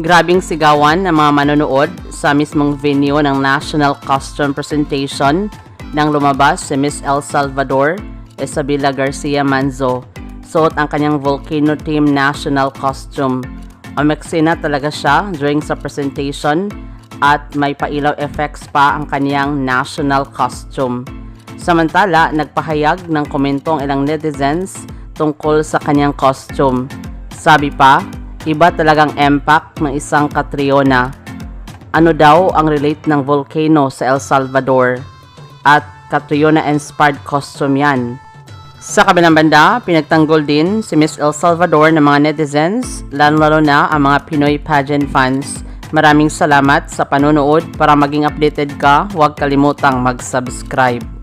Grabing sigawan ng mga manonood sa mismong venue ng National Costume Presentation nang lumabas si Miss El Salvador, Isabela Garcia Manzo. Suot ang kanyang Volcano Team National Costume. Umeksena talaga siya during sa presentation at may pailaw effects pa ang kanyang national costume. Samantala, nagpahayag ng komento ang ilang netizens tungkol sa kanyang costume. Sabi pa, iba talagang impact ng isang Catriona. Ano daw ang relate ng volcano sa El Salvador? At Catriona-inspired costume yan. Sa kabilang banda, pinagtanggol din si Miss El Salvador ng mga netizens, lalo na ang mga Pinoy pageant fans. Maraming salamat sa panonood. Para maging updated ka, huwag kalimutang mag-subscribe.